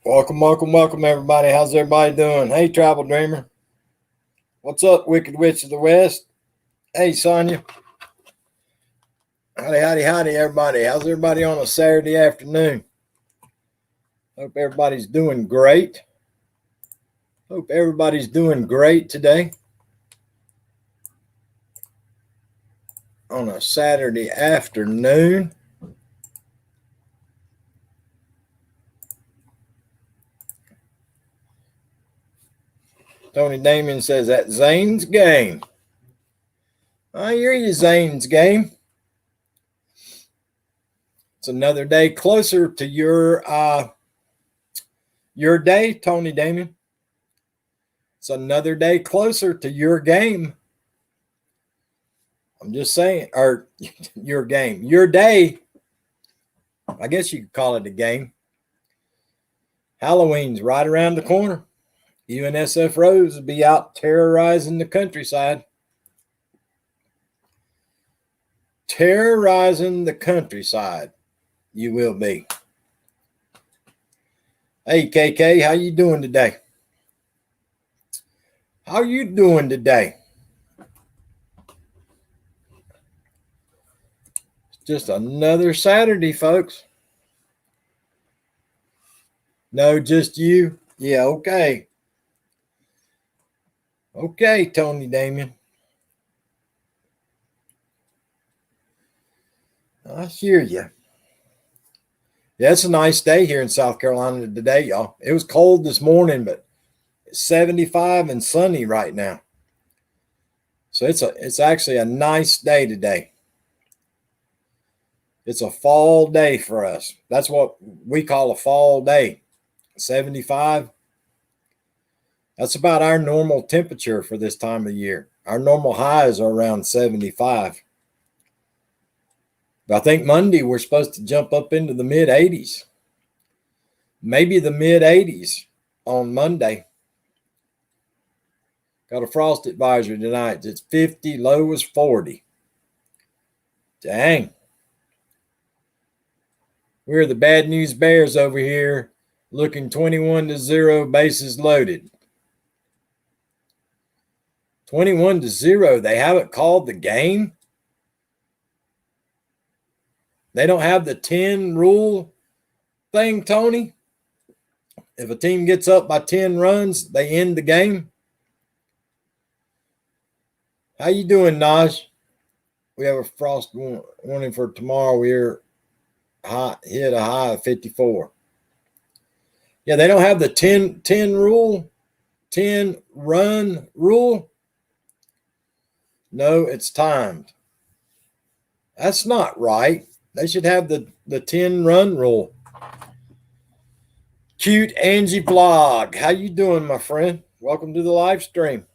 Welcome, everybody. How's everybody doing? Hey, Travel Dreamer. What's up, Wicked Witch of the West? Hey, Sonia. Howdy, everybody. How's everybody on a Saturday afternoon? Hope everybody's doing great. Today on a Saturday afternoon. Tony Damien says at Zane's game. I hear you, Zane's game. It's another day closer to your day, Tony Damien. It's another day closer to your game. I'm just saying, or your game, your day. I guess you could call it a game. Halloween's right around the corner. UNSF Rose will be out terrorizing the countryside. Terrorizing the countryside. You will be. Hey, KK, how you doing today? How you doing today? It's just another Saturday, folks. No, just you? Yeah, okay. Okay, Tony Damien. I hear you. Yeah, it's a nice day here in South Carolina today, y'all. It was cold this morning, but it's 75 and sunny right now. So it's actually a nice day today. It's a fall day for us. That's what we call a fall day. 75. That's about our normal temperature for this time of year. Our normal highs are around 75. But I think Monday we're supposed to jump up into the mid 80s. Maybe the mid 80s on Monday. Got a frost advisory tonight. It's 50, low is 40. Dang. We're the Bad News Bears over here looking 21-0, bases loaded. 21-0. They haven't called the game. They don't have the 10 rule thing, Tony. If a team gets up by 10 runs, they end the game. How you doing, Naj? We have a frost warning for tomorrow. We're hit a high of 54. Yeah, they don't have the 10 rule, 10 run rule. No, it's timed. That's not right. They should have the 10 run rule. Cute Angie Vlog. How you doing, my friend? Welcome to the live stream.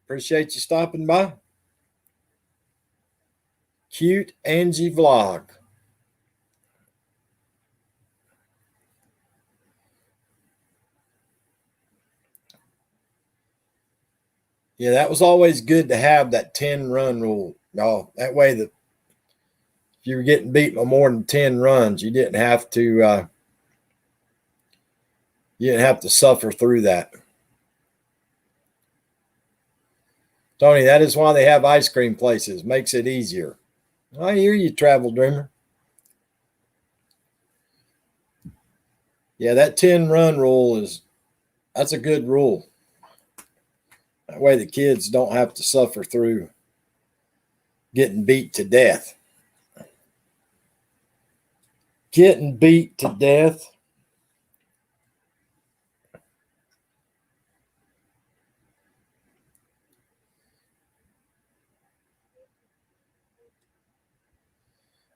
Appreciate you stopping by. Cute Angie Vlog. Yeah, that was always good to have that 10 run rule. No, that way that if you were getting beat by more than 10 runs, you didn't have to suffer through that. Tony, that is why they have ice cream places. Makes it easier. I hear you, Travel Dreamer. Yeah, that 10 run rule that's a good rule. That way the kids don't have to suffer through getting beat to death. Getting beat to death.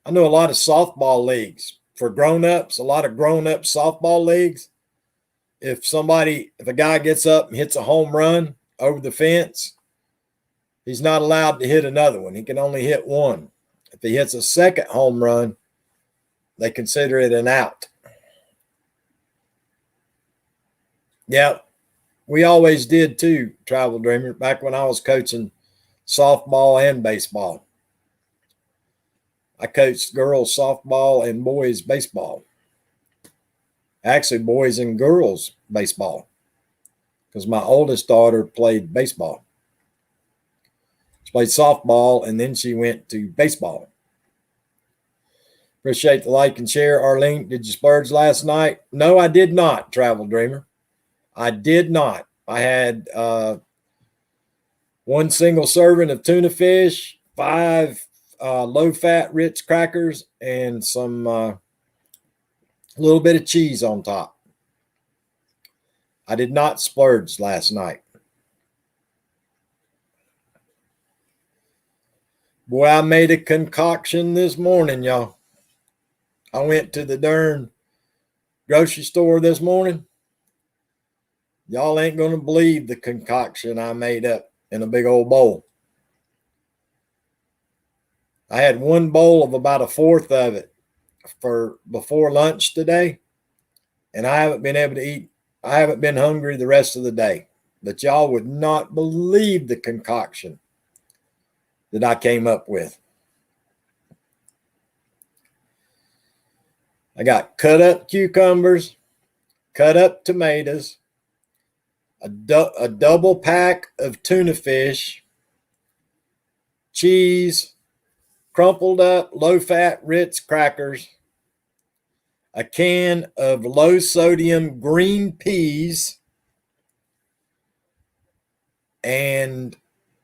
I know a lot of softball leagues for grown-ups, a lot of grown-up softball leagues. If a guy gets up and hits a home run over the fence, he's not allowed to hit another one. He can only hit one. If he hits a second home run, they consider it an out. Yeah, we always did too, Travel Dreamer, back when I was coaching softball and baseball. I coached girls softball and boys baseball. Actually, boys and girls baseball, because my oldest daughter played baseball. She played softball, and then she went to baseball. Appreciate the like and share. Arlene, did you splurge last night? No, I did not, Travel Dreamer. I did not. I had one single serving of tuna fish, 5 low-fat Ritz crackers, and some little bit of cheese on top. I did not splurge last night. Boy, I made a concoction this morning, y'all. I went to the darn grocery store this morning. Y'all ain't going to believe the concoction I made up in a big old bowl. I had one bowl of about a fourth of it for before lunch today, and I haven't been able to eat. I haven't been hungry the rest of the day, but y'all would not believe the concoction that I came up with. I got cut up cucumbers, cut up tomatoes, a double pack of tuna fish, cheese, crumpled up low-fat Ritz crackers, a can of low-sodium green peas, and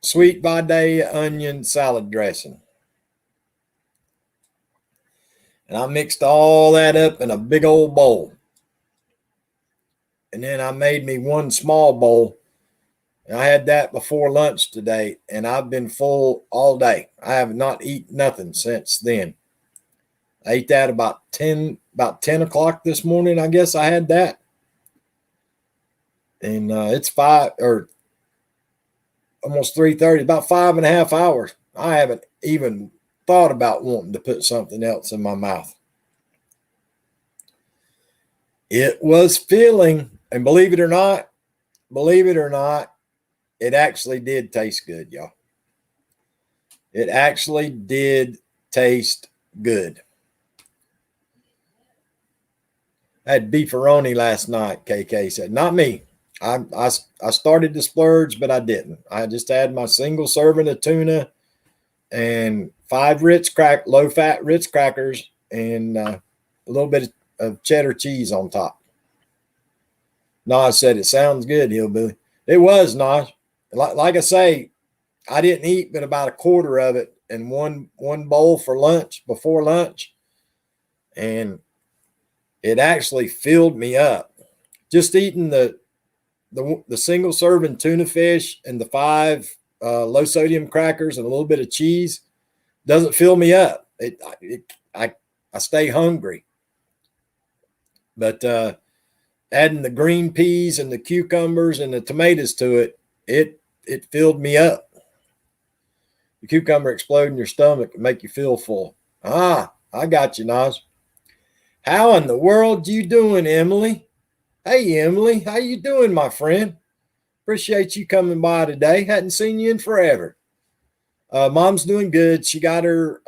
sweet Vidalia onion salad dressing. And I mixed all that up in a big old bowl. And then I made me one small bowl. And I had that before lunch today, and I've been full all day. I have not eaten nothing since then. I ate that about 10 o'clock this morning. I guess I had that. And it's 5 or almost 3:30, about 5.5 hours. I haven't even thought about wanting to put something else in my mouth. It was filling, and believe it or not, it actually did taste good, y'all. It actually did taste good. I had beefaroni last night, KK said. Not me. I started to splurge, but I didn't. I just had my single serving of tuna and 5 low-fat Ritz crackers and a little bit of cheddar cheese on top. Naj said, it sounds good, Hillbilly. It was, Naj. Like I say, I didn't eat but about a quarter of it in one bowl for lunch, before lunch, and it actually filled me up. Just eating the single serving tuna fish and the 5 low sodium crackers and a little bit of cheese doesn't fill me up. I stay hungry. But adding the green peas and the cucumbers and the tomatoes to it, it filled me up. The cucumber explode in your stomach and make you feel full. I got you, Naj. How in the world you doing, Emily? Hey, Emily, how you doing, my friend? Appreciate you coming by today. Hadn't seen you in forever. Mom's doing good. She got her,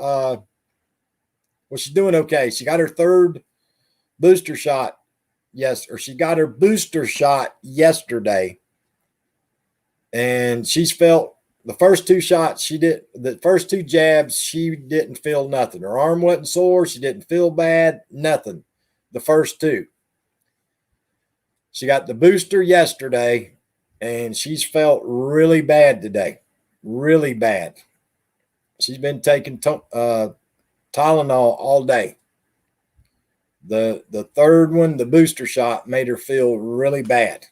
she's doing okay. She got her 3rd booster shot. Yes, or she got her booster shot yesterday. And she's felt the first 2 shots, the first 2 jabs, she didn't feel nothing. Her arm wasn't sore. She didn't feel bad, nothing. The first 2. She got the booster yesterday, and she's felt really bad today. Really bad. She's been taking Tylenol all day. The 3rd one, the booster shot, made her feel really bad.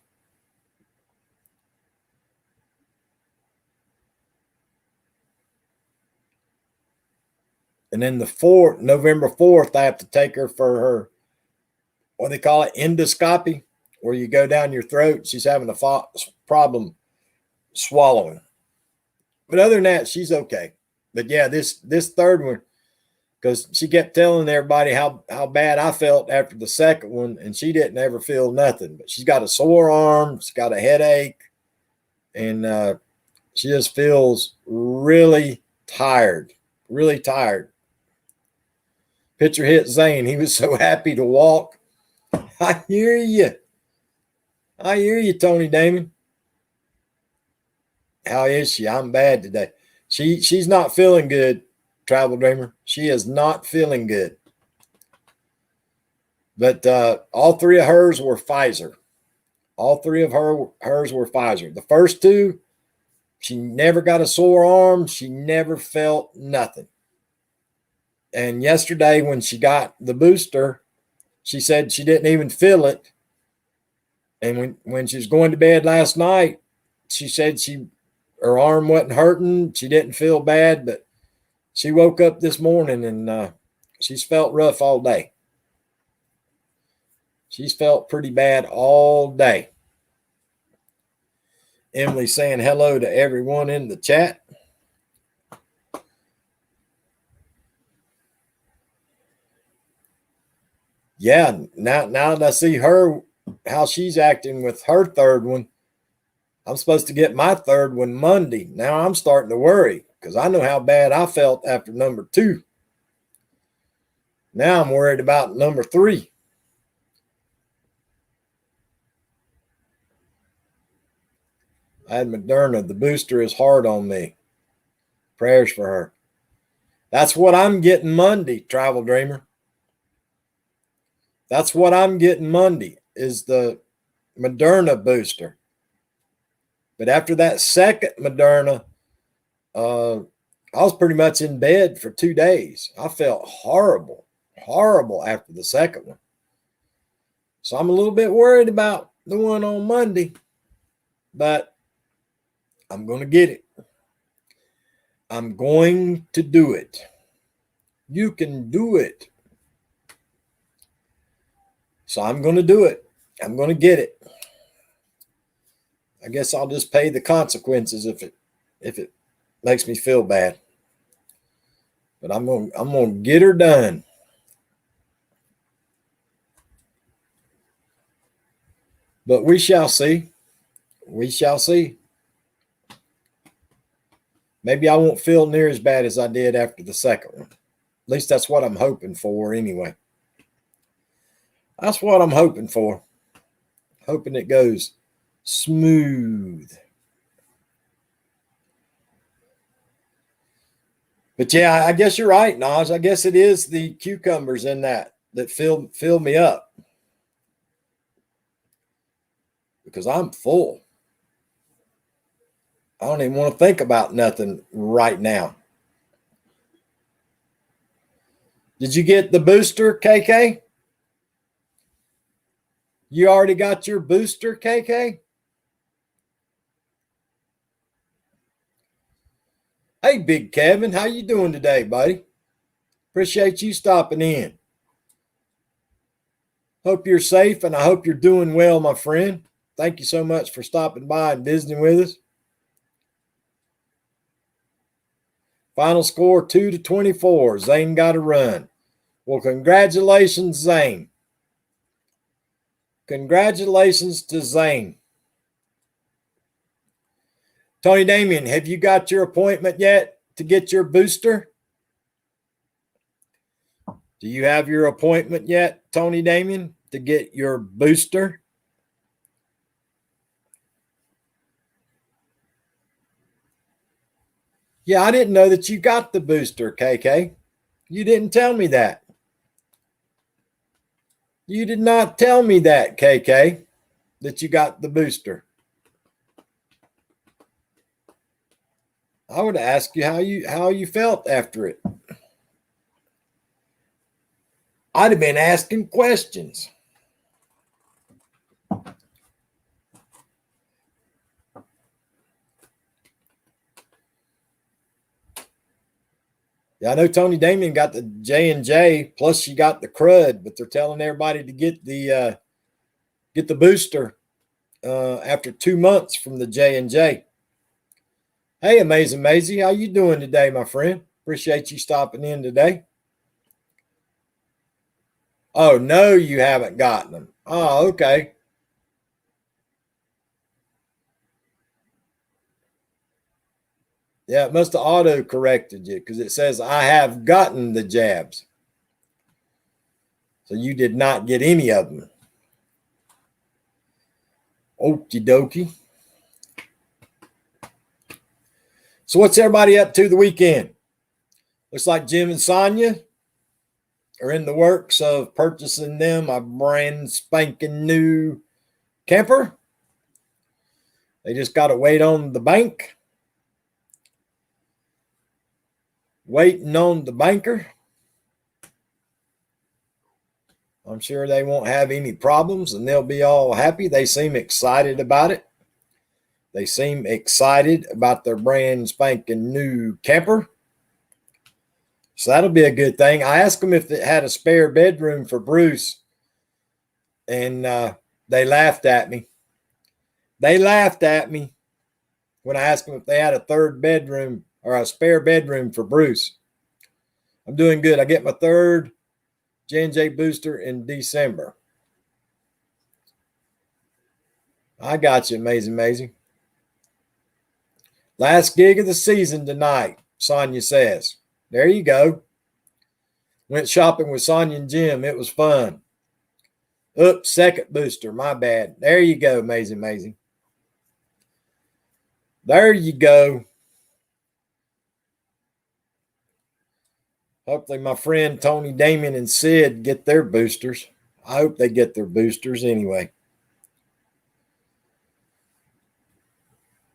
And then November 4th, I have to take her for her, what they call it, endoscopy, where you go down your throat. She's having a problem swallowing. But other than that, she's okay. But yeah, this 3rd one, because she kept telling everybody how bad I felt after the 2nd one, and she didn't ever feel nothing. But she's got a sore arm, she's got a headache, and she just feels really tired, really tired. Picture hit Zane. He was so happy to walk. I hear you. I hear you, Tony Damon. How is she? I'm bad today. She's not feeling good, Travel Dreamer. She is not feeling good. But all three of hers were Pfizer. All three of hers were Pfizer. The first two, she never got a sore arm. She never felt nothing. And yesterday, when she got the booster, she said she didn't even feel it. And when she was going to bed last night, she said her arm wasn't hurting. She didn't feel bad, but she woke up this morning and she's felt rough all day. She's felt pretty bad all day. Emily saying hello to everyone in the chat. Yeah, now that I see her, how she's acting with her third one, I'm supposed to get my third one Monday. Now I'm starting to worry because I know how bad I felt after number 2. Now I'm worried about number 3. I had Moderna. The booster is hard on me. Prayers for her. That's what I'm getting Monday, Travel Dreamer. That's what I'm getting Monday is the Moderna booster. But after that second Moderna, I was pretty much in bed for 2 days. I felt horrible after the second one. So I'm a little bit worried about the one on Monday, but I'm going to get it. I'm going to do it. You can do it. So I'm going to do it. I'm going to get it. I guess I'll just pay the consequences if it makes me feel bad. But I'm going to get her done. But we shall see. We shall see. Maybe I won't feel near as bad as I did after the second one. At least that's what I'm hoping for anyway. That's what I'm hoping for. Hoping it goes smooth. But yeah, I guess you're right, Naj. I guess it is the cucumbers in that fill me up. Because I'm full. I don't even want to think about nothing right now. Did you get the booster, KK? You already got your booster, KK? Hey, Big Kevin, how you doing today, buddy? Appreciate you stopping in. Hope you're safe, and I hope you're doing well, my friend. Thank you so much for stopping by and visiting with us. Final score 2-24. Zane got a run. Well, congratulations, Zane. Congratulations to Zane. Tony Damien, have you got your appointment yet to get your booster? Do you have your appointment yet, Tony Damien, to get your booster? Yeah, I didn't know that you got the booster, KK. You didn't tell me that. You did not tell me that, KK, that you got the booster. I would ask you how you felt after it. I'd have been asking questions. Yeah, I know Tony Damien got the J&J, plus she got the crud, but they're telling everybody to get the booster after 2 months from the J&J. Hey, Amazing Maisie, how you doing today, my friend? Appreciate you stopping in today. Oh, no, you haven't gotten them. Oh, okay. Yeah, it must have auto-corrected you because it says, I have gotten the jabs. So you did not get any of them. Okie dokie. So what's everybody up to the weekend? Looks like Jim and Sonia are in the works of purchasing them a brand spanking new camper. They just got to wait on the bank. Waiting on the banker. I'm sure they won't have any problems and they'll be all happy. They seem excited about it. They seem excited about their brand spanking new camper. So that'll be a good thing. I asked them if it had a spare bedroom for Bruce, and they laughed at me. They laughed at me when I asked them if they had a third bedroom or a spare bedroom for Bruce. I'm doing good. I get my third J&J booster in December. I got you, amazing. Last gig of the season tonight, Sonia says. There you go. Went shopping with Sonia and Jim. It was fun. Oops, second booster. My bad. There you go, amazing. There you go. Hopefully my friend Tony, Damien, and Sid get their boosters. I hope they get their boosters anyway.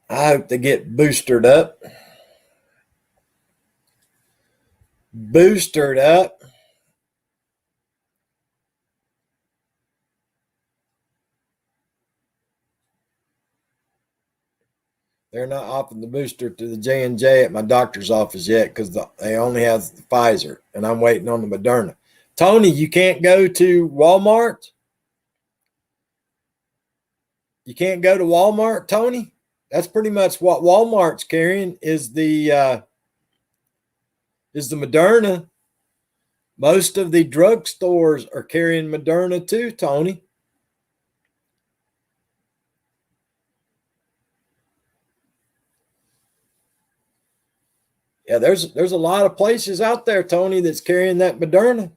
I hope they get boostered up. Boostered up. They're not offering the booster to the J&J at my doctor's office yet because they only have the Pfizer, and I'm waiting on the Moderna. Tony, you can't go to Walmart? You can't go to Walmart, Tony? That's pretty much what Walmart's carrying is the Moderna. Most of the drugstores are carrying Moderna too, Tony. Yeah, there's a lot of places out there, Tony, that's carrying that Moderna.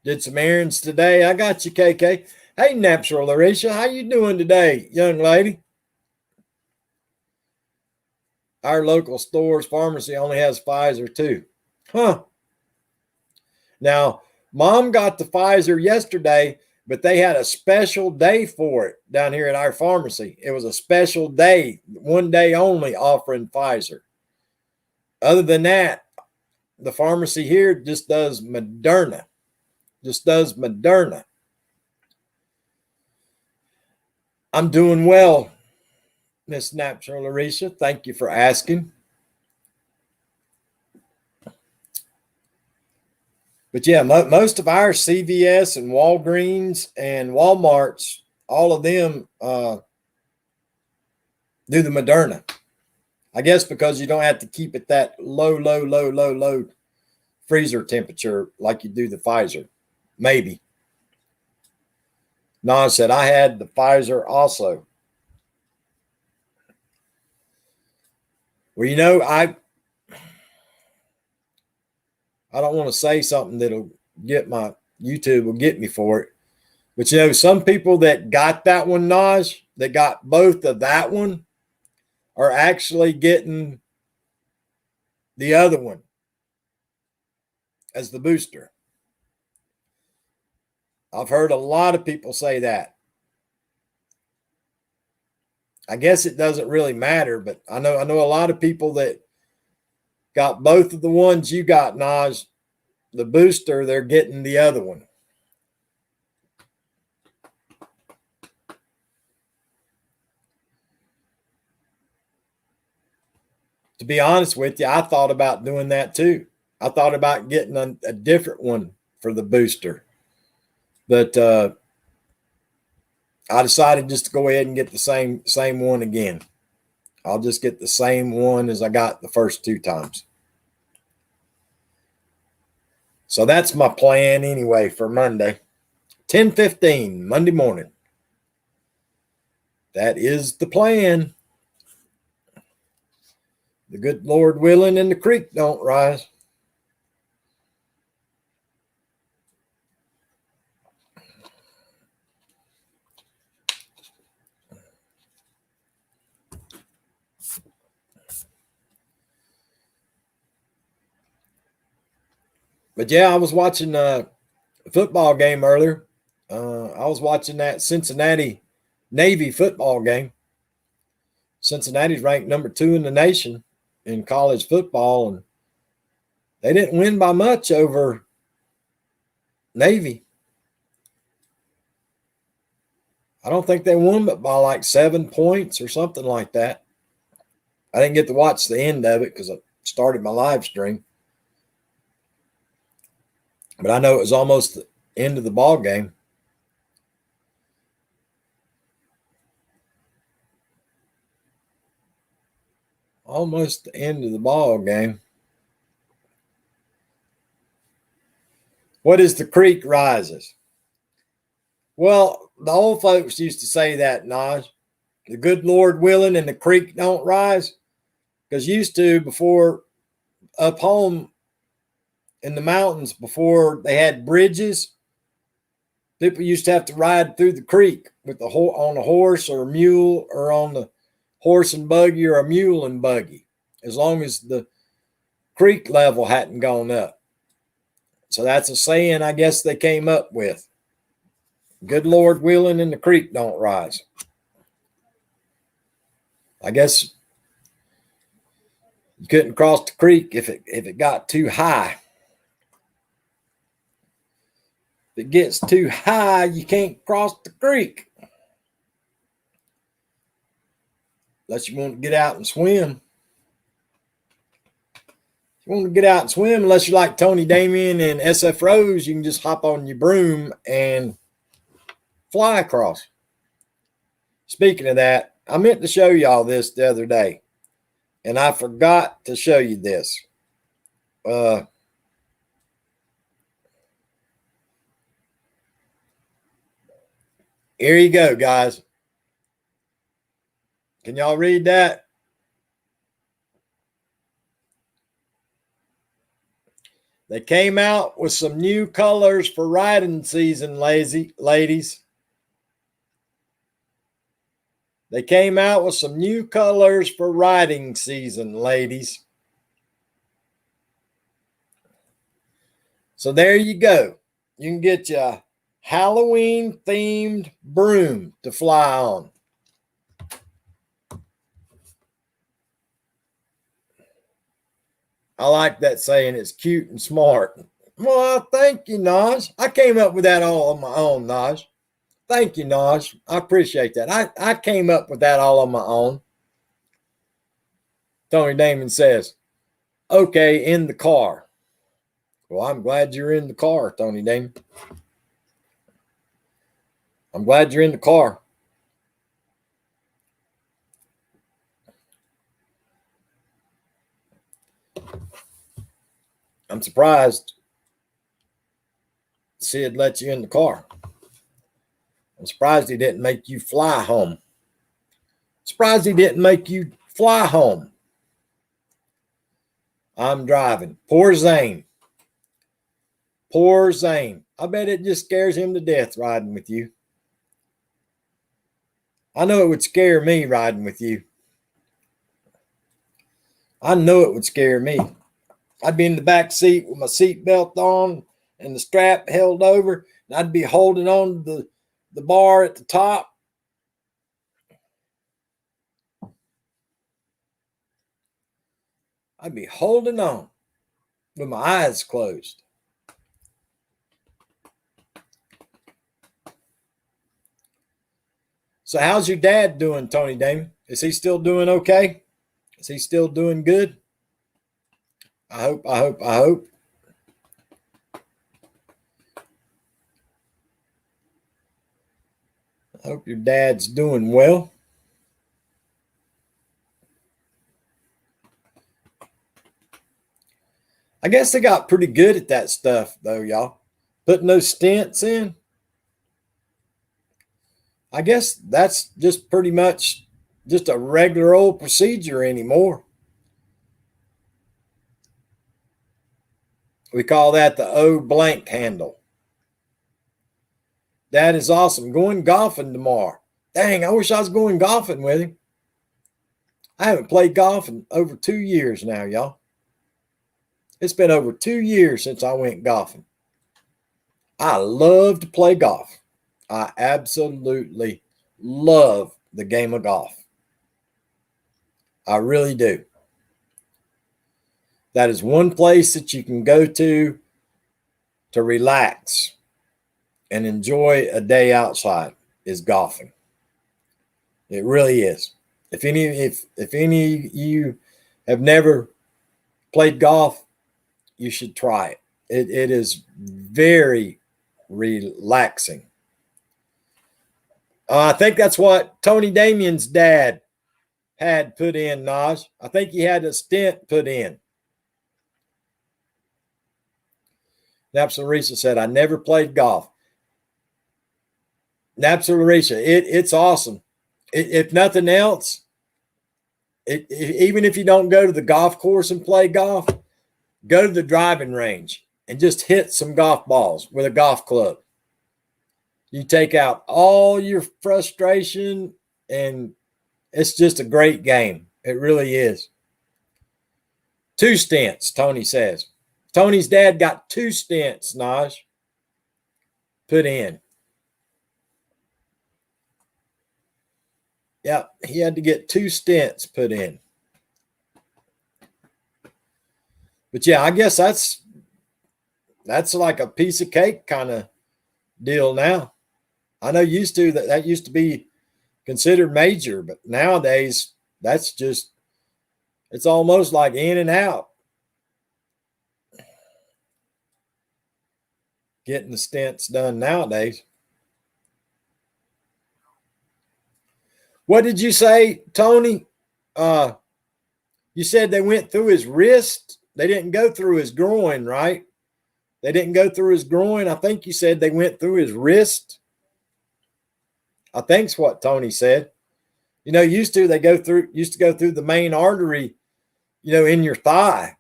Did some errands today. I got you, KK. Hey, Natural Larisha, how you doing today, young lady? Our local store's pharmacy only has Pfizer too. Huh. Now, Mom got the Pfizer yesterday, but they had a special day for it down here at our pharmacy. It was a special day, one day only offering Pfizer. Other than that, the pharmacy here just does Moderna. I'm doing well, Miss Natural Larisha. Thank you for asking. But yeah, most of our CVS and Walgreens and Walmarts, all of them do the Moderna. I guess because you don't have to keep it that low freezer temperature like you do the Pfizer. Maybe. Nas said, I had the Pfizer also. Well, you know, I don't want to say something that'll get my YouTube will get me for it. But you know, some people that got that one, Naj, that got both of that one are actually getting the other one as the booster. I've heard a lot of people say that. I guess it doesn't really matter, but I know a lot of people that got both of the ones you got, Naj, the booster, they're getting the other one. To be honest with you, I thought about doing that too. I thought about getting a different one for the booster. But I decided just to go ahead and get the same one again. I'll just get the same one as I got the first two times. So that's my plan anyway for Monday. 10:15, Monday morning. That is the plan. The good Lord willing and the creek don't rise. But yeah, I was watching a football game earlier. I was watching that Cincinnati Navy football game. Cincinnati's ranked number 2 in the nation in college football, and they didn't win by much over Navy. I don't think they won but by like 7 points or something like that. I didn't get to watch the end of it because I started my live stream. But I know it was almost the end of the ball game. Almost the end of the ball game. What is the creek rises? Well, the old folks used to say that, Naj. The good Lord willing and the creek don't rise. Because used to, before up home in the mountains, before they had bridges, people used to have to ride through the creek with on a horse or a mule, or on the horse and buggy or a mule and buggy, as long as the creek level hadn't gone up. So that's a saying I guess they came up with. Good Lord willing and the creek don't rise. I guess you couldn't cross the creek if it got too high. If it gets too high, you can't cross the creek. Unless you want to get out and swim. If you want to get out and swim, unless you're like Tony Damien and SF Rose, you can just hop on your broom and fly across. Speaking of that, I meant to show y'all this the other day, and I forgot to show you this. Here you go, guys. Can y'all read that? They came out with some new colors for riding season, ladies. They came out with some new colors for riding season, ladies. So there you go. You can get you a Halloween-themed broom to fly on. I like that saying. It's cute and smart. Well, thank you, Naj. I came up with that all on my own, Naj. Thank you, Naj. I appreciate that. I came up with that all on my own. Tony Damon says, okay, in the car. Well, I'm glad you're in the car, Tony Damon. I'm glad you're in the car. I'm surprised Sid let you in the car. I'm surprised he didn't make you fly home. Surprised he didn't make you fly home. I'm driving. Poor Zane. Poor Zane. I bet it just scares him to death riding with you. I know it would scare me riding with you. I know it would scare me. I'd be in the back seat with my seatbelt on and the strap held over, and I'd be holding on to the bar at the top. I'd be holding on with my eyes closed. So how's your dad doing, Tony Damon? Is he still doing okay? Is he still doing good? I hope. I hope your dad's doing well. I guess they got pretty good at that stuff, though, y'all. Putting those stents in. I guess that's just pretty much just a regular old procedure anymore. We call that the O blank handle. That is awesome. Going golfing tomorrow. Dang, I wish I was going golfing with him. I haven't played golf in over 2 years now, y'all. It's been over 2 years since I went golfing. I love to play golf. I absolutely love the game of golf. I really do. That is one place that you can go to relax and enjoy a day outside is golfing. It really is. If any of you have never played golf, you should try it. It is very relaxing. I think that's what Tony Damien's dad had put in, Naj. I think he had a stent put in. Napsa said, I never played golf. Napsa, it's awesome. If nothing else, even if you don't go to the golf course and play golf, go to the driving range and just hit some golf balls with a golf club. You take out all your frustration, and it's just a great game. It really is. 2 stents, Tony says. Tony's dad got 2 stents, Naj, put in. Yeah, he had to get 2 stents put in. But yeah, I guess that's like a piece of cake kind of deal now. I know used to that used to be considered major, but nowadays that's just, it's almost like in and out. Getting the stents done nowadays. What did you say, Tony? You said they went through his wrist. They didn't go through his groin, right? They didn't go through his groin. I think you said they went through his wrist. I think's what Tony said. You know, used to go through the main artery, you know, in your thigh.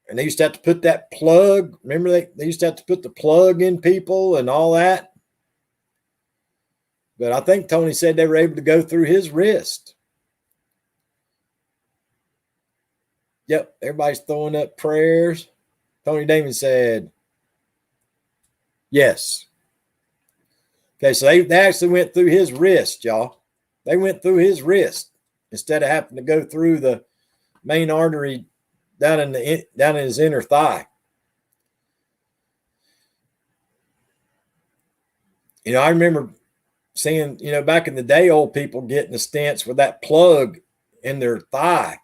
And they used to have to put that plug. Remember they used to have to put the plug in people and all that. But I think Tony said they were able to go through his wrist. Yep, everybody's throwing up prayers. Tony Damien said, yes. Okay, so they actually went through his wrist, y'all. They went through his wrist instead of having to go through the main artery down in his inner thigh. You know, I remember seeing, you know, back in the day, old people getting the stents with that plug in their thigh.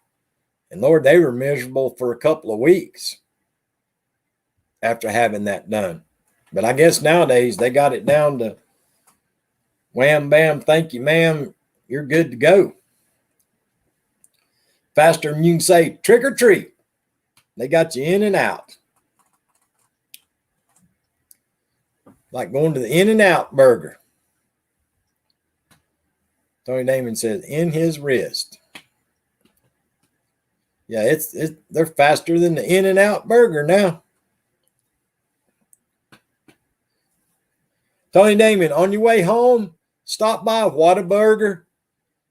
And Lord, they were miserable for a couple of weeks after having that done. But I guess nowadays they got it down to wham, bam, thank you, ma'am. You're good to go. Faster than you can say trick or treat. They got you in and out. Like going to the In-N-Out burger. Tony Damon says, in his wrist. Yeah, they're faster than the In-N-Out burger now. Tony Damon, on your way home, stop by Whataburger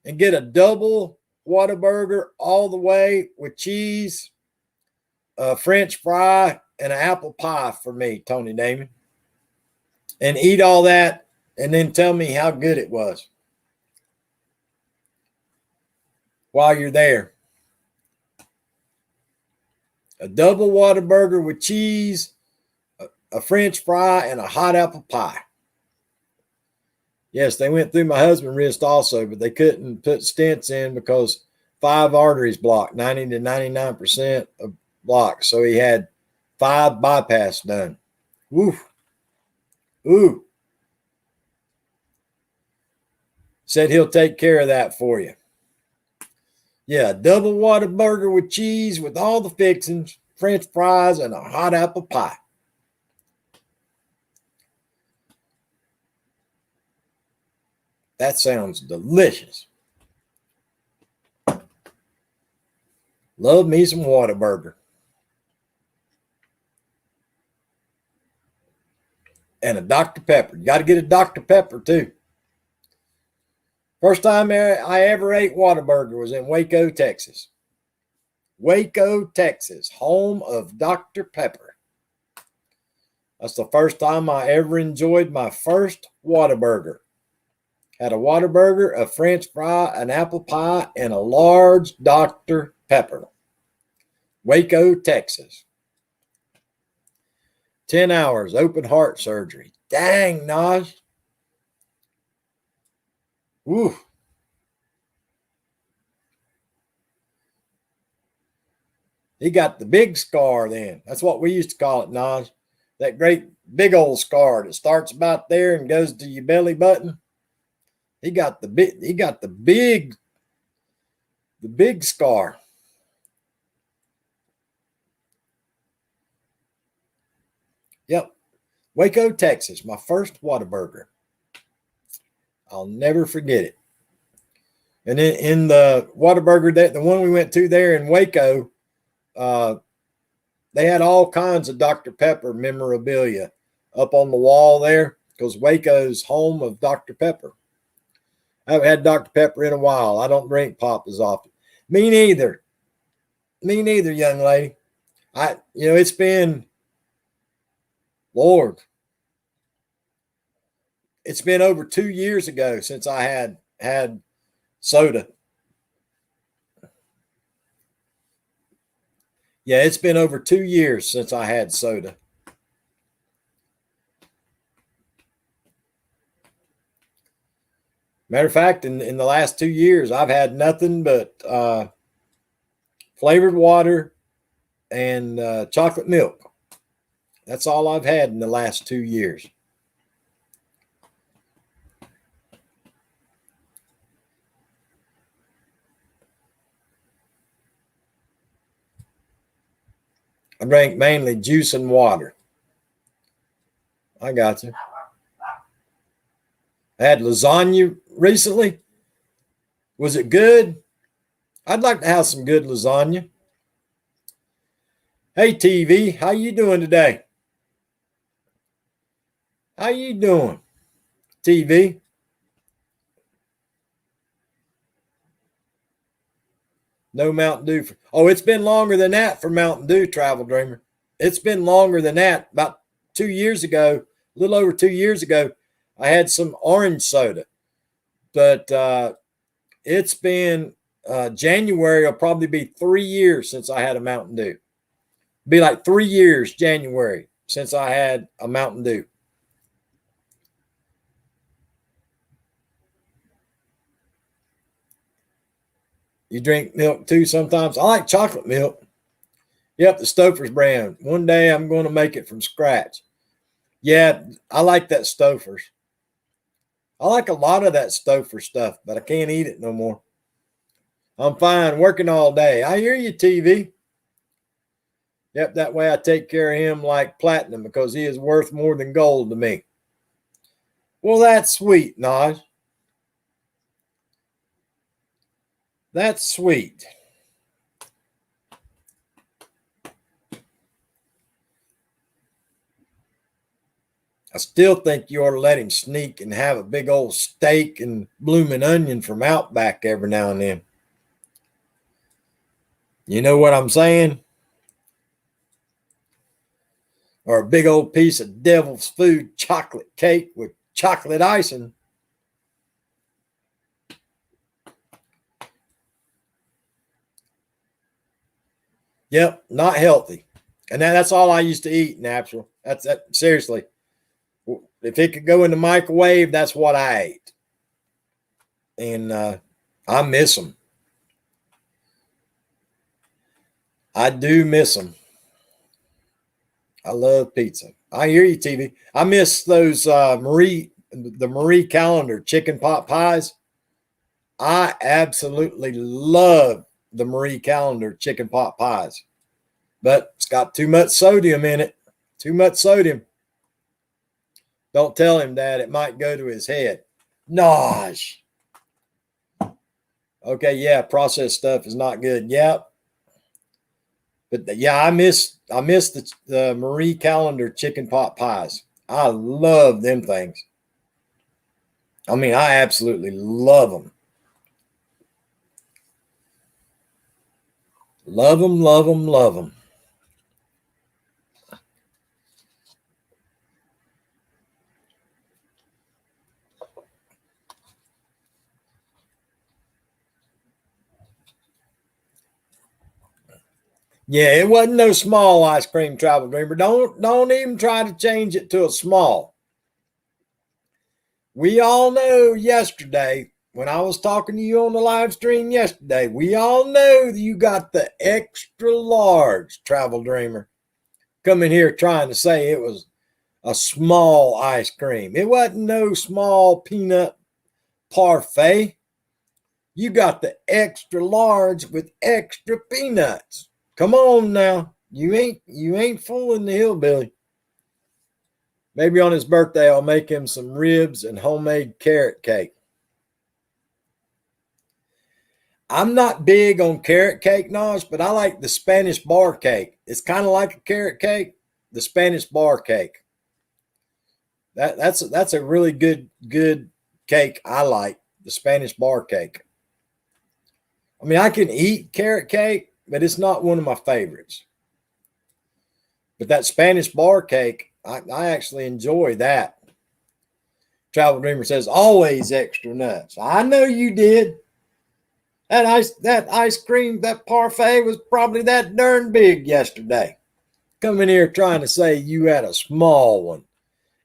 and get a double Whataburger all the way with cheese, a French fry, and an apple pie for me, Tony Damon. And eat all that and then tell me how good it was while you're there. A double Whataburger with cheese, a French fry, and a hot apple pie. Yes, they went through my husband's wrist also, but they couldn't put stents in because 5 arteries blocked, 90 to 99% of blocked. So he had 5 bypass done. Woo. Ooh. Said he'll take care of that for you. Yeah, double Whataburger with cheese with all the fixings, French fries, and a hot apple pie. That sounds delicious. Love me some Whataburger. And a Dr. Pepper. You got to get a Dr. Pepper too. First time I ever ate Whataburger was in Waco, Texas. Waco, Texas, home of Dr. Pepper. That's the first time I ever enjoyed my first Whataburger. Had a Whataburger, a French fry, an apple pie, and a large Dr. Pepper. Waco, Texas. 10 hours, open heart surgery. Dang, Naj. Woo. He got the big scar then. That's what we used to call it, Naj. That great big old scar that starts about there and goes to your belly button. He got the big scar. Yep. Waco, Texas, my first Whataburger. I'll never forget it. And in the Whataburger, the one we went to there in Waco, they had all kinds of Dr. Pepper memorabilia up on the wall there because Waco's home of Dr. Pepper. I haven't had Dr. Pepper in a while. I don't drink pop as often. Me neither. Me neither, young lady. It's been, Lord, it's been over 2 years ago since I had soda. Yeah, it's been over 2 years since I had soda. Matter of fact, in the last 2 years, I've had nothing but flavored water and chocolate milk. That's all I've had in the last 2 years. I drank mainly juice and water. I got you. I had lasagna recently. Was it good? I'd like to have some good lasagna. Hey, TV, how you doing today? How you doing, TV? No Mountain Dew. It's been longer than that for Mountain Dew, Travel Dreamer. It's been longer than that. About 2 years ago, a little over 2 years ago, I had some orange soda. But it's been January will probably be 3 years since I had a Mountain Dew. Be like 3 years, January, since I had a Mountain Dew. You drink milk too sometimes? I like chocolate milk. Yep, the Stouffer's brand. One day I'm going to make it from scratch. Yeah, I like that Stouffer's. I like a lot of that Stouffer stuff, but I can't eat it no more. I'm fine working all day. I hear you, TV. Yep, that way I take care of him like platinum because he is worth more than gold to me. Well, that's sweet, Naj. That's sweet. I still think you ought to let him sneak and have a big old steak and blooming onion from Outback every now and then. You know what I'm saying? Or a big old piece of devil's food chocolate cake with chocolate icing. Yep, not healthy. And that's all I used to eat, natural. That's that. Seriously. If it could go in the microwave, that's what I ate. And I miss them. I do miss them. I love pizza. I hear you, TV. I miss those the Marie Callender chicken pot pies. I absolutely love the Marie Callender chicken pot pies, but it's got too much sodium in it. Too much sodium. Don't tell him that. It might go to his head. Nosh. Okay, yeah, processed stuff is not good. Yep. But yeah, I miss the Marie Callender chicken pot pies. I love them things. I mean, I absolutely love them. Love them, love them, love them. Yeah, it wasn't no small ice cream, Travel Dreamer. Don't even try to change it to a small. We all know yesterday when I was talking to you on the live stream yesterday, we all know that you got the extra large, Travel Dreamer. Coming here trying to say it was a small ice cream. It wasn't no small peanut parfait. You got the extra large with extra peanuts. Come on now. You ain't fooling the hillbilly. Maybe on his birthday I'll make him some ribs and homemade carrot cake. I'm not big on carrot cake, Naj, but I like the Spanish bar cake. It's kind of like a carrot cake, the Spanish bar cake. That's a really good cake. I like the Spanish bar cake. I mean, I can eat carrot cake, but it's not one of my favorites. But that Spanish bar cake, I actually enjoy that. Travel Dreamer says always extra nuts. I know you did. That ice cream, that parfait was probably that darn big yesterday. Coming here trying to say you had a small one.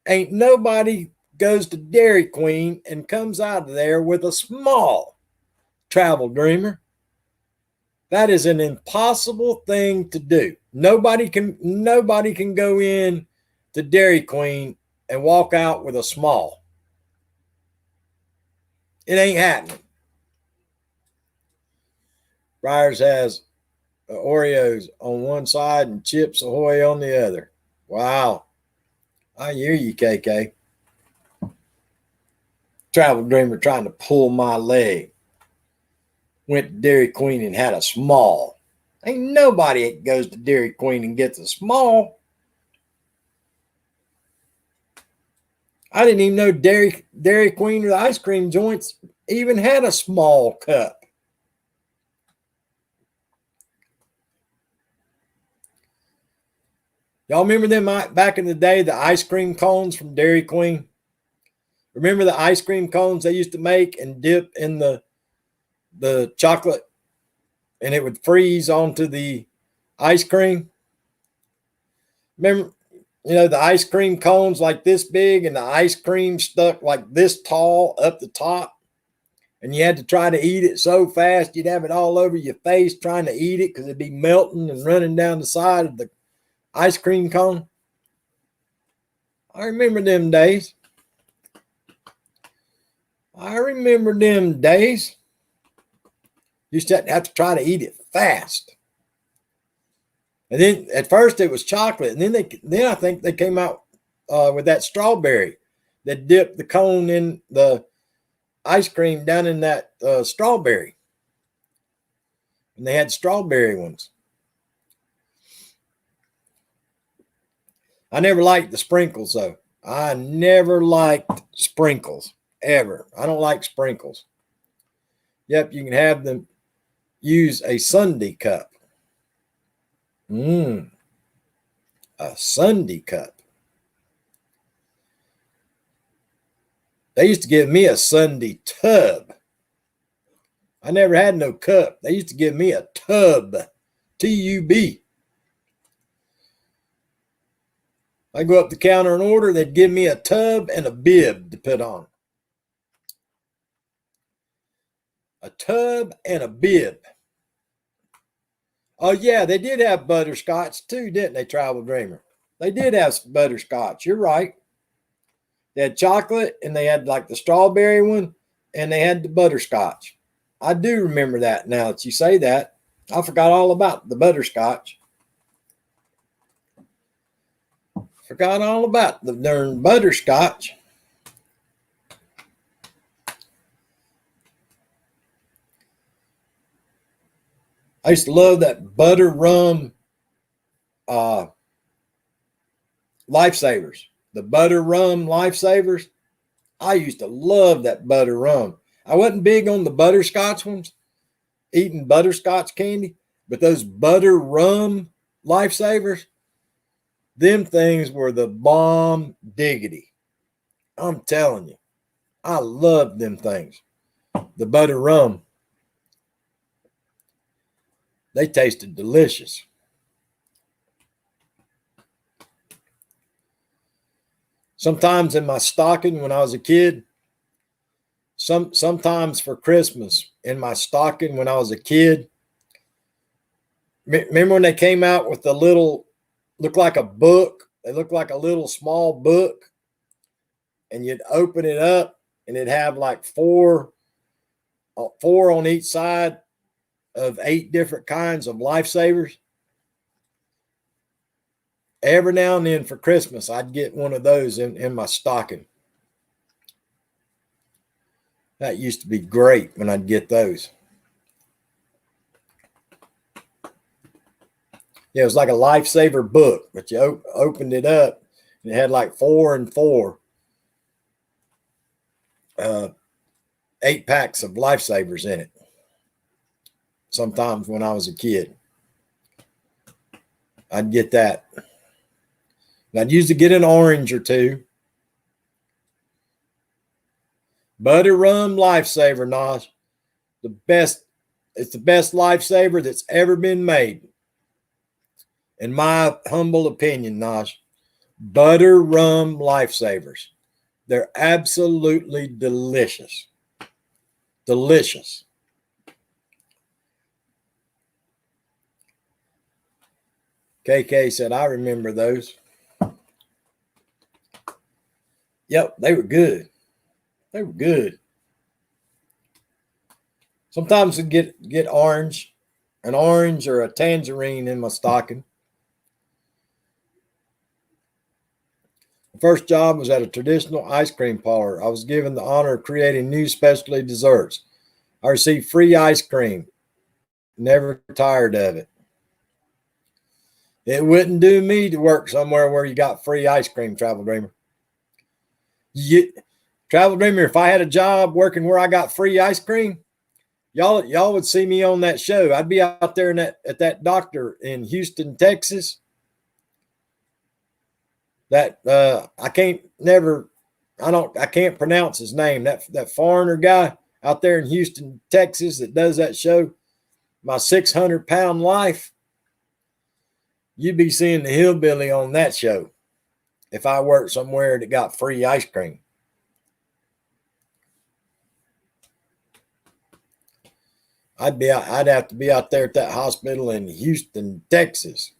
Ain't nobody goes to Dairy Queen and comes out of there with a small, Travel Dreamer. That is an impossible thing to do. Nobody can go in to Dairy Queen and walk out with a small. It ain't happening. Briars has Oreos on one side and Chips Ahoy on the other. Wow. I hear you, KK. Travel Dreamer trying to pull my leg. Went to Dairy Queen and had a small. Ain't nobody that goes to Dairy Queen and gets a small. I didn't even know Dairy Queen or the ice cream joints even had a small cup. Y'all remember them back in the day, the ice cream cones from Dairy Queen? Remember the ice cream cones they used to make and dip in the chocolate and it would freeze onto the ice cream? Remember, the ice cream cones like this big and the ice cream stuck like this tall up the top? And you had to try to eat it so fast you'd have it all over your face trying to eat it because it'd be melting and running down the side of the ice cream cone. I remember them days. Used to have to try to eat it fast. And then at first it was chocolate, and then I think they came out with that strawberry that dipped the cone in the ice cream down in that strawberry. And they had strawberry ones. I never liked the sprinkles, though. I never liked sprinkles, ever. I don't like sprinkles. Yep, you can have them use a sundae cup. A sundae cup. They used to give me a sundae tub. I never had no cup. They used to give me a tub. T-U-B. I go up the counter and order, they'd give me a tub and a bib to put on. A tub and a bib. Oh, yeah, they did have butterscotch too, didn't they, Travel Dreamer? They did have butterscotch. You're right. They had chocolate and they had like the strawberry one and they had the butterscotch. I do remember that now that you say that. I forgot all about the butterscotch. Forgot all about the darn butterscotch. I used to love that butter rum Lifesavers. The butter rum Lifesavers. I used to love that butter rum. I wasn't big on the butterscotch ones, eating butterscotch candy. But those butter rum lifesavers, them things were the bomb diggity. I'm telling you, I love them things. The butter rum, they tasted delicious. Sometimes in my stocking when I was a kid, sometimes for Christmas in my stocking when I was a kid, remember when they came out with the little, looked like a book, they looked like a little small book, and you'd open it up and it'd have like four on each side of 8 different kinds of lifesavers. Every now and then for Christmas, I'd get one of those in my stocking. That used to be great when I'd get those. Yeah, it was like a lifesaver book, but you opened it up and it had like 4 and 4, 8 packs of lifesavers in it. Sometimes when I was a kid, I'd get that. And I'd usually get an orange or 2. Butter rum lifesaver, Naj. It's the best lifesaver that's ever been made. In my humble opinion, Naj. Butter rum lifesavers. They're absolutely delicious. Delicious. KK said, I remember those. Yep, they were good. They were good. Sometimes I get an orange or a tangerine in my stocking. The first job was at a traditional ice cream parlor. I was given the honor of creating new specialty desserts. I received free ice cream. Never tired of it. It wouldn't do me to work somewhere where you got free ice cream, Travel Dreamer. Travel Dreamer, if I had a job working where I got free ice cream, y'all would see me on that show. I'd be out there at that doctor in Houston, Texas. That I can't pronounce his name. That foreigner guy out there in Houston, Texas that does that show, My 600-Pound Life. You'd be seeing the hillbilly on that show if I worked somewhere that got free ice cream. I'd have to be out there at that hospital in Houston, Texas.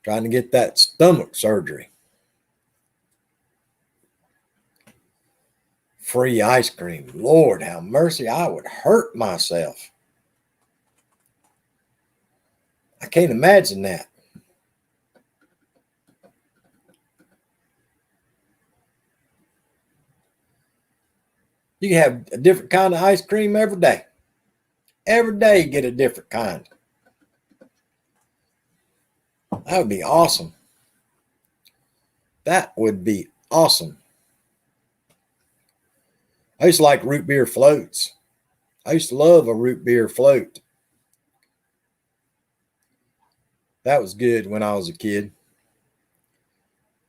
Trying to get that stomach surgery. Free ice cream. Lord have mercy. I would hurt myself. I can't imagine that. You can have a different kind of ice cream every day. Every day you get a different kind. That would be awesome. That would be awesome. I used to like root beer floats. I used to love a root beer float. That was good when I was a kid.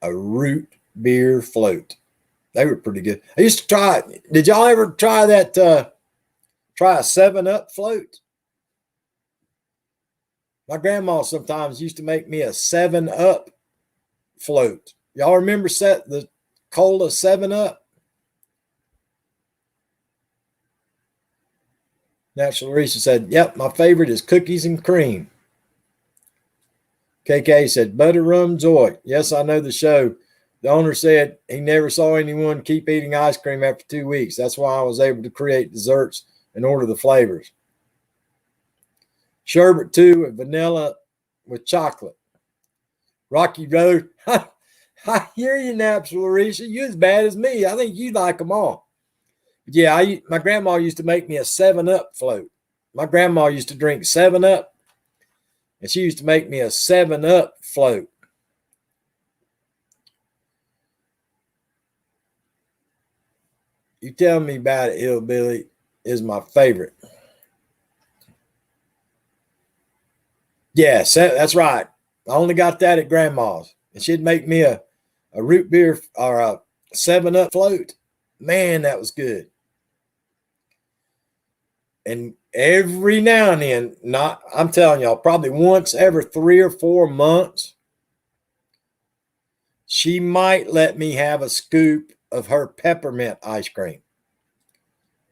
A root beer float. They were pretty good. I used to try it. Did y'all ever try that? Try a 7-Up float? My grandma sometimes used to make me a 7-Up float. Y'all remember the cola 7-Up? Natural Larissa said, yep, my favorite is cookies and cream. KK said, butter rum joy. Yes, I know the show. The owner said he never saw anyone keep eating ice cream after 2 weeks. That's why I was able to create desserts and order the flavors. Sherbet too, with vanilla with chocolate. Rocky Road. I hear you, Natural Larissa. You as bad as me. I think you like them all. Yeah, my grandma used to make me a 7-Up float. My grandma used to drink 7-Up, and she used to make me a 7-Up float. You Tell Me About It, Hillbilly is my favorite. Yes, that's right. I only got that at grandma's. And she'd make me a root beer or a 7-Up float. Man, that was good. And every now and then, I'm telling y'all, probably once every 3 or 4 months, she might let me have a scoop of her peppermint ice cream.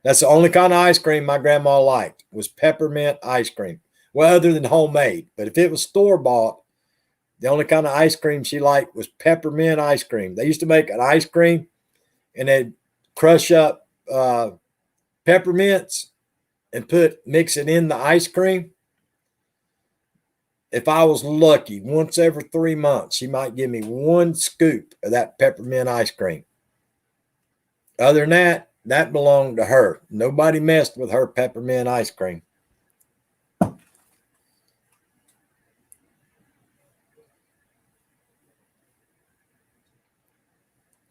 That's the only kind of ice cream my grandma liked, was peppermint ice cream. Well, other than homemade. But if it was store-bought, the only kind of ice cream she liked was peppermint ice cream. They used to make an ice cream, and they'd crush up peppermints and mix it in the ice cream. If I was lucky, once every 3 months, she might give me 1 scoop of that peppermint ice cream. Other than that, that belonged to her. Nobody messed with her peppermint ice cream.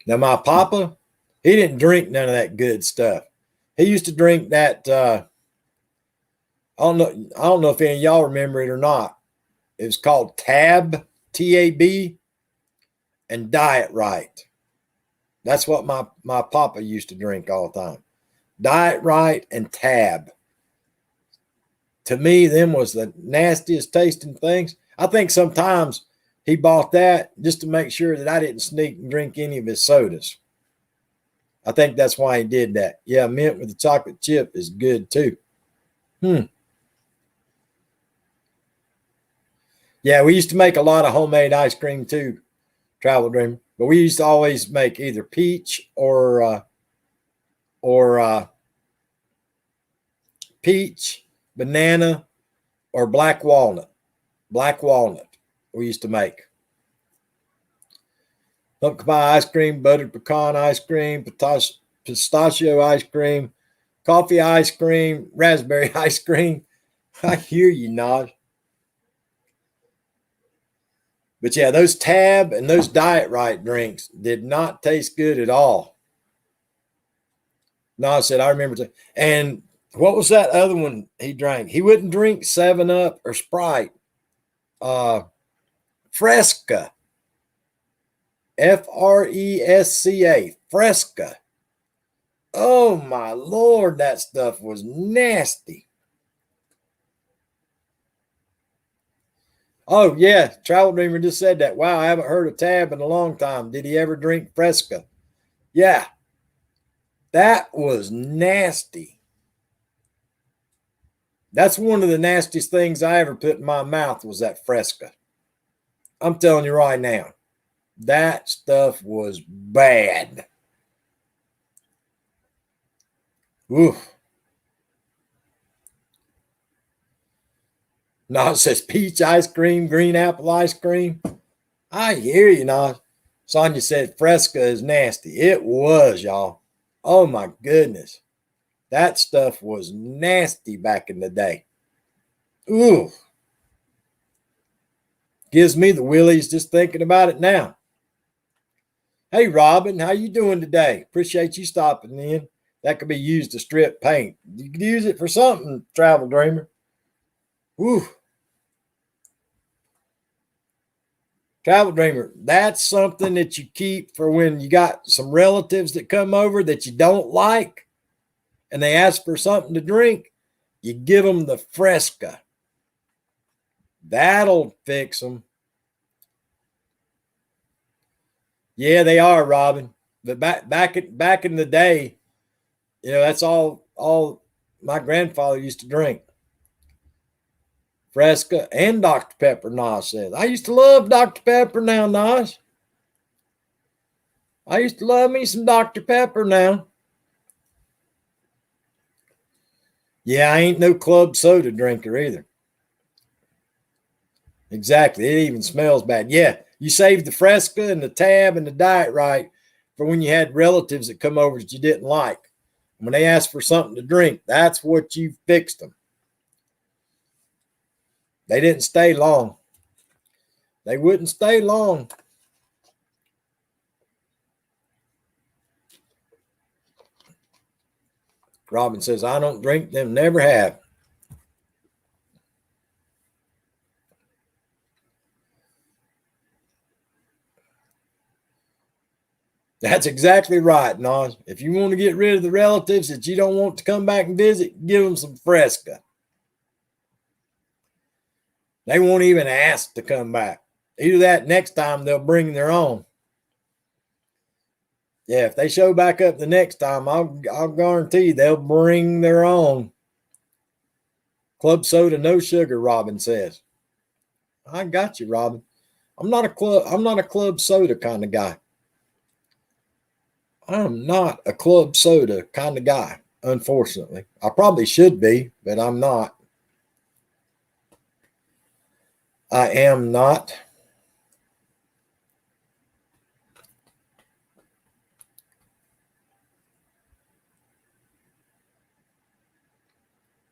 Now, my papa, he didn't drink none of that good stuff. He used to drink that. I don't know if any of y'all remember it or not. It was called Tab, T-A-B, and Diet Right. That's what my papa used to drink all the time. Diet Right and Tab. To me, them was the nastiest tasting things. I think sometimes he bought that just to make sure that I didn't sneak and drink any of his sodas. I think that's why he did that. Yeah, mint with the chocolate chip is good too. Yeah, we used to make a lot of homemade ice cream too, Travel Dreamer. But we used to always make either peach or peach, banana, or black walnut. Black walnut we used to make. Pumpkin pie ice cream, buttered pecan ice cream, pistachio ice cream, coffee ice cream, raspberry ice cream. I hear you, Nod. But yeah, those Tab and those Diet Right drinks did not taste good at all. Nod said, I remember. And what was that other one he drank? He wouldn't drink 7-Up or Sprite. Fresca. Fresca. Fresca. Oh my Lord, that stuff was nasty. Oh yeah, Travel Dreamer just said that. Wow, I haven't heard of Tab in a long time. Did he ever drink Fresca? Yeah, that was nasty. That's one of the nastiest things I ever put in my mouth was that Fresca. I'm telling you right now, that stuff was bad. Oof. No, it says peach ice cream, green apple ice cream. I hear you, now. Sonia said Fresca is nasty. It was, y'all. Oh my goodness. That stuff was nasty back in the day. Ooh. Gives me the willies just thinking about it now. Hey, Robin, how you doing today? Appreciate you stopping in. That could be used to strip paint. You could use it for something, Travel Dreamer. Woo. Travel Dreamer, that's something that you keep for when you got some relatives that come over that you don't like and they ask for something to drink. You give them the Fresca. That'll fix them. Yeah, they are, Robin. But back in the day, you know, that's all my grandfather used to drink. Fresca and Dr. Pepper, Nas says. I used to love Dr. Pepper now, Nas. I used to love me some Dr. Pepper now. Yeah, I ain't no club soda drinker either. Exactly. It even smells bad. Yeah, you saved the Fresca and the Tab and the Diet Right for when you had relatives that come over that you didn't like. When they asked for something to drink, that's what you fixed them. They didn't stay long. They wouldn't stay long. Robin says, I don't drink them, never have. That's exactly right, Nos. If you want to get rid of the relatives that you don't want to come back and visit, give them some Fresca. They won't even ask to come back. Either that, next time they'll bring their own. Yeah, if they show back up the next time, I'll guarantee they'll bring their own. Club soda, no sugar, Robin says. I got you, Robin. I'm not a club soda kind of guy. I'm not a club soda kind of guy, unfortunately. I probably should be, but I'm not. I am not.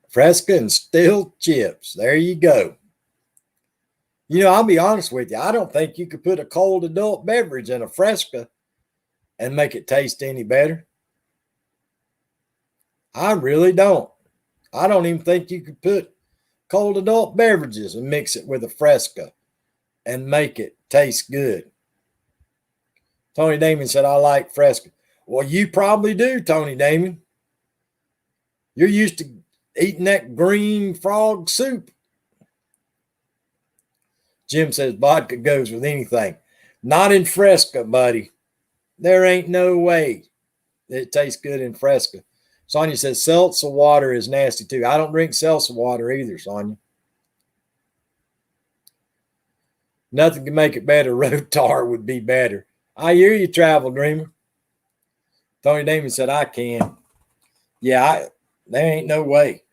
Fresca and steel chips. There you go. You know, I'll be honest with you. I don't think you could put a cold adult beverage in a Fresca and make it taste any better. I really don't. I don't even think you could put cold adult beverages and mix it with a Fresca and make it taste good. Tony Damon said, I like Fresca. Well, you probably do, Tony Damon. You're used to eating that green frog soup. Jim says vodka goes with anything. Not in Fresca, buddy. There ain't no way it tastes good in Fresca. Sonia says seltzer water is nasty too. I don't drink seltzer water either, Sonia. Nothing can make it better. Road tar would be better. I hear you, Travel Dreamer. Tony Damon said, I can. Yeah, there ain't no way.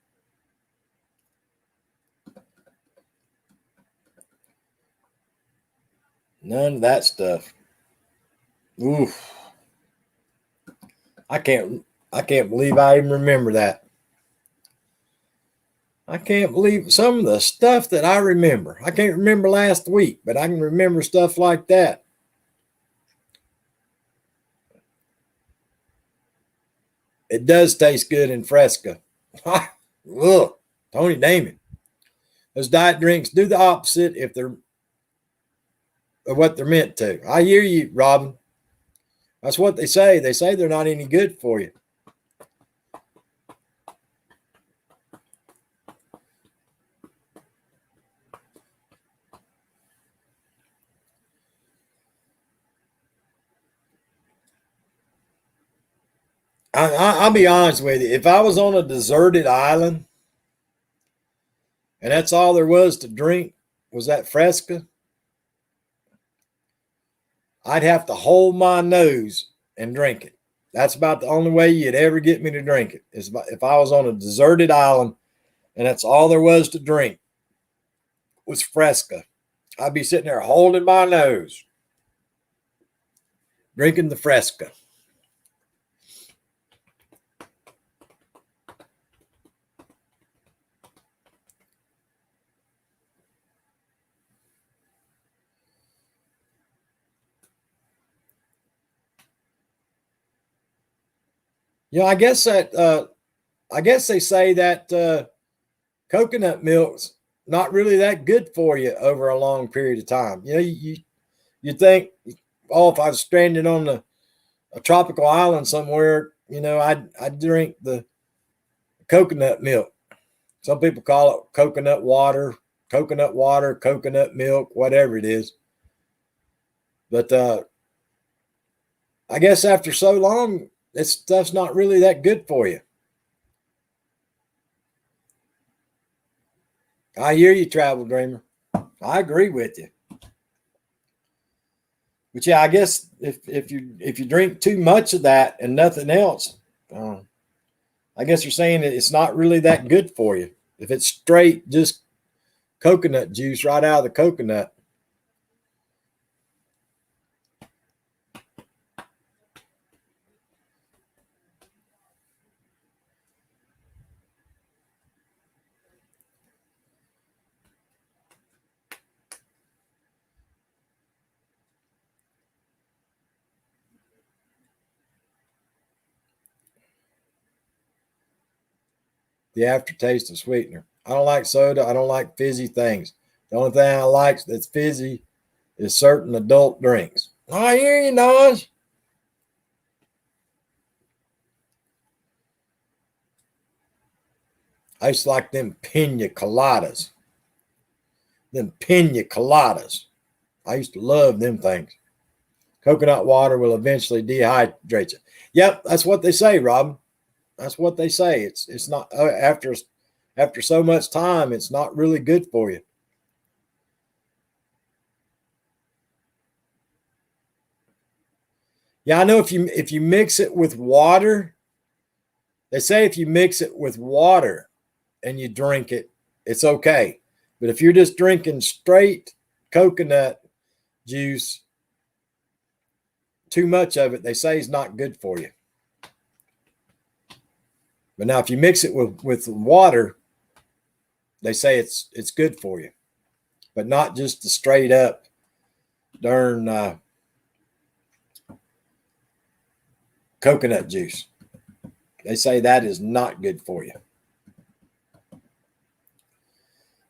None of that stuff. Oof. I can't believe I even remember that. I can't believe some of the stuff that I remember. I can't remember last week, but I can remember stuff like that. It does taste good in Fresca. Look, Tony Damon. Those diet drinks do the opposite if they're of what they're meant to. I hear you, Robin. That's what they say. They say they're not any good for you. I'll be honest with you. If I was on a deserted island and that's all there was to drink was that Fresca, I'd have to hold my nose and drink it. That's about the only way you'd ever get me to drink it. Is if I was on a deserted island and that's all there was to drink was Fresca. I'd be sitting there holding my nose, drinking the Fresca. You know, I guess they say that coconut milk's not really that good for you over a long period of time. You know, you think, oh, if I was stranded on a tropical island somewhere, you know, I'd drink the coconut milk. Some people call it coconut water, coconut milk, whatever it is. But I guess after so long, this stuff's not really that good for you. I hear you, Travel Dreamer. I agree with you. But yeah, I guess if you drink too much of that and nothing else, I guess you're saying that it's not really that good for you. If it's straight just coconut juice right out of the coconut. the aftertaste of sweetener. I don't like soda. I don't like fizzy things. The only thing I like that's fizzy is certain adult drinks. I hear you, Naj. I used to like them pina coladas. Them pina coladas. I used to love them things. Coconut water will eventually dehydrate you. Yep, that's what they say, Robin. That's what they say. It's not after so much time, it's not really good for you. Yeah, I know if you mix it with water, they say if you mix it with water and you drink it, it's okay. But if you're just drinking straight coconut juice, too much of it, they say is not good for you. But now if you mix it with water, they say it's good for you. But not just the straight up darn coconut juice. They say that is not good for you.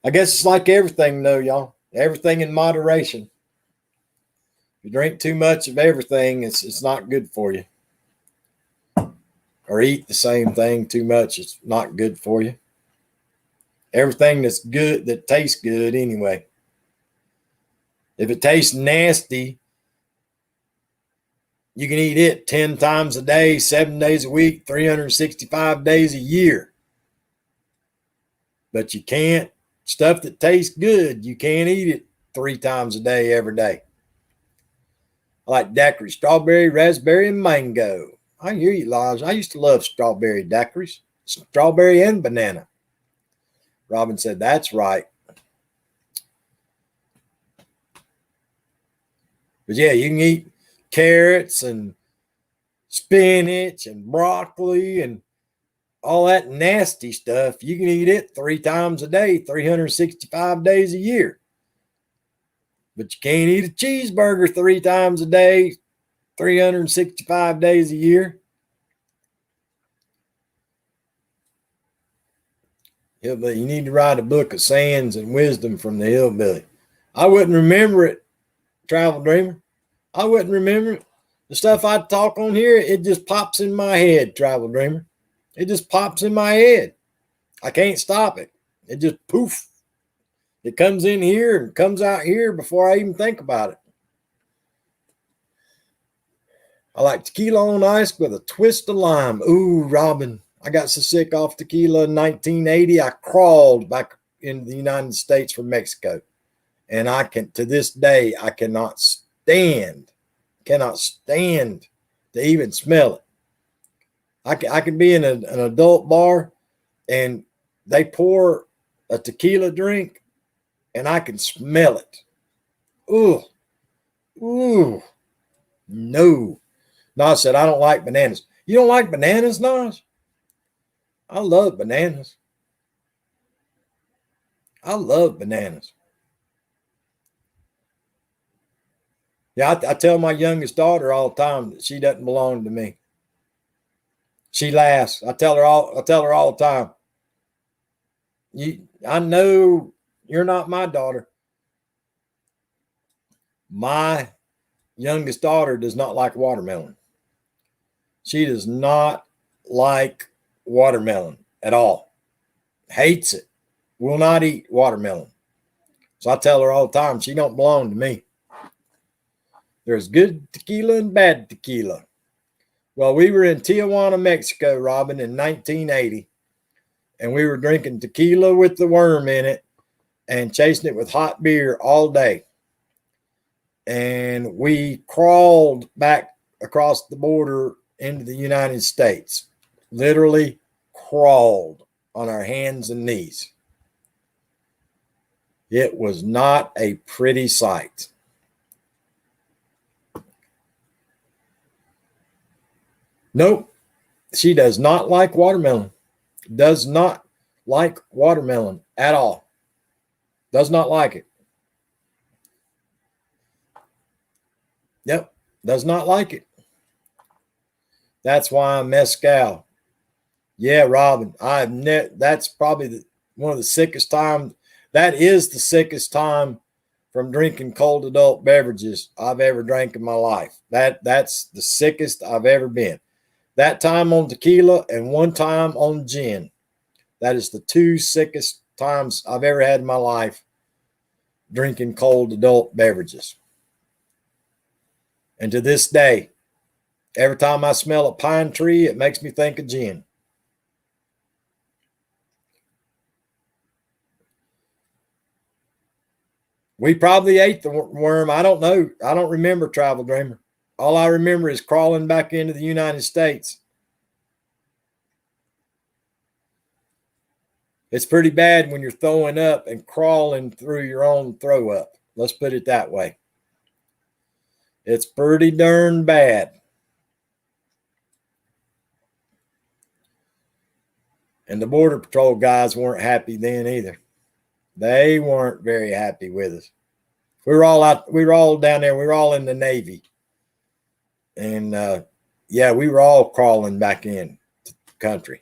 I guess it's like everything, though, y'all. Everything in moderation. If you drink too much of everything, it's not good for you. Or eat the same thing too much, it's not good for you. Everything that's good, that tastes good anyway. If it tastes nasty, you can eat it 10 times a day, 7 days a week, 365 days a year. But you can't, stuff that tastes good, you can't eat it 3 times a day every day. I like daiquiri, strawberry, raspberry, and mango. I hear you, Lodge. I used to love strawberry daiquiris, strawberry and banana. Robin said, that's right. But yeah, you can eat carrots and spinach and broccoli and all that nasty stuff. You can eat it 3 times a day, 365 days a year. But you can't eat a cheeseburger 3 times a day, 365 days a year. Hillbilly, you need to write a book of sayings and wisdom from the hillbilly. I wouldn't remember it, Travel Dreamer. I wouldn't remember it. The stuff I talk on here, it just pops in my head, Travel Dreamer. It just pops in my head. I can't stop it. It just poof. It comes in here and comes out here before I even think about it. I like tequila on ice with a twist of lime. Ooh, Robin. I got so sick off tequila in 1980, I crawled back into the United States from Mexico. And I can, to this day, I cannot stand to even smell it. I can be in an adult bar and they pour a tequila drink and I can smell it. Ooh, no. Nas said, I don't like bananas. You don't like bananas, Nas? I love bananas. I love bananas. Yeah, I tell my youngest daughter all the time that she doesn't belong to me. She laughs. I tell her all the time. I know you're not my daughter. My youngest daughter does not like watermelon. She does not like watermelon at all. Hates it. Will not eat watermelon. So I tell her all the time, she don't belong to me. There's good tequila and bad tequila. Well, we were in Tijuana, Mexico, Robin, in 1980, and we were drinking tequila with the worm in it and chasing it with hot beer all day. And we crawled back across the border into the United States, literally crawled on our hands and knees. It was not a pretty sight. Nope. She does not like watermelon. Does not like watermelon at all. Does not like it. Yep. Does not like it. That's why mezcal Yeah, Robin, that's probably one of the sickest times. That is the sickest time from drinking cold adult beverages I've ever drank in my life. That's the sickest I've ever been. That time on tequila and one time on gin. That is the two sickest times I've ever had in my life drinking cold adult beverages. And to this day, every time I smell a pine tree, it makes me think of gin. We probably ate the worm. I don't know. I don't remember, Travel Dreamer. All I remember is crawling back into the United States. It's pretty bad when you're throwing up and crawling through your own throw up. Let's put it that way. It's pretty darn bad. And the Border Patrol guys weren't happy then either. They weren't very happy with us. We were all down there. We were all in the Navy. And yeah, we were all crawling back in to the country.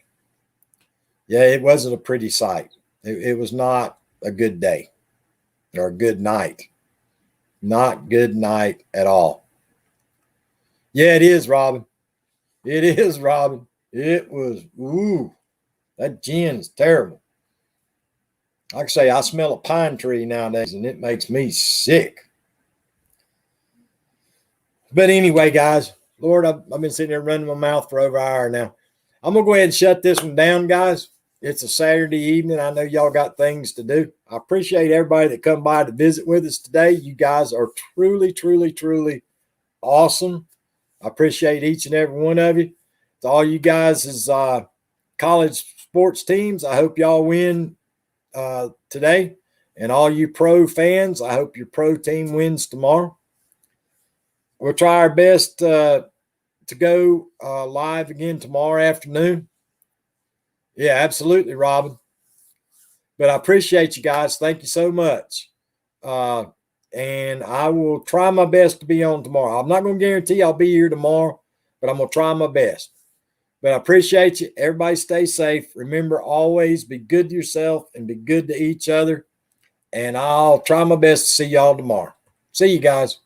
Yeah, it wasn't a pretty sight. It was not a good day or a good night. Not good night at all. Yeah, it is, Robin. It is, Robin. It was, ooh, that gin is terrible. Like I say, I smell a pine tree nowadays and it makes me sick. But anyway, guys, Lord, I've been sitting there running my mouth for over an hour now. I'm going to go ahead and shut this one down, guys. It's a Saturday evening. I know y'all got things to do. I appreciate everybody that come by to visit with us today. You guys are truly, truly, truly awesome. I appreciate each and every one of you. To all you guys as college sports teams, I hope y'all win today. And all you pro fans, I hope your pro team wins tomorrow. We'll try our best to go live again tomorrow afternoon. Yeah, absolutely, Robin. But I appreciate you guys. Thank you so much. And I will try my best to be on tomorrow. I'm not going to guarantee I'll be here tomorrow, but I'm going to try my best. But I appreciate you. Everybody stay safe. Remember, always be good to yourself and be good to each other. And I'll try my best to see y'all tomorrow. See you guys.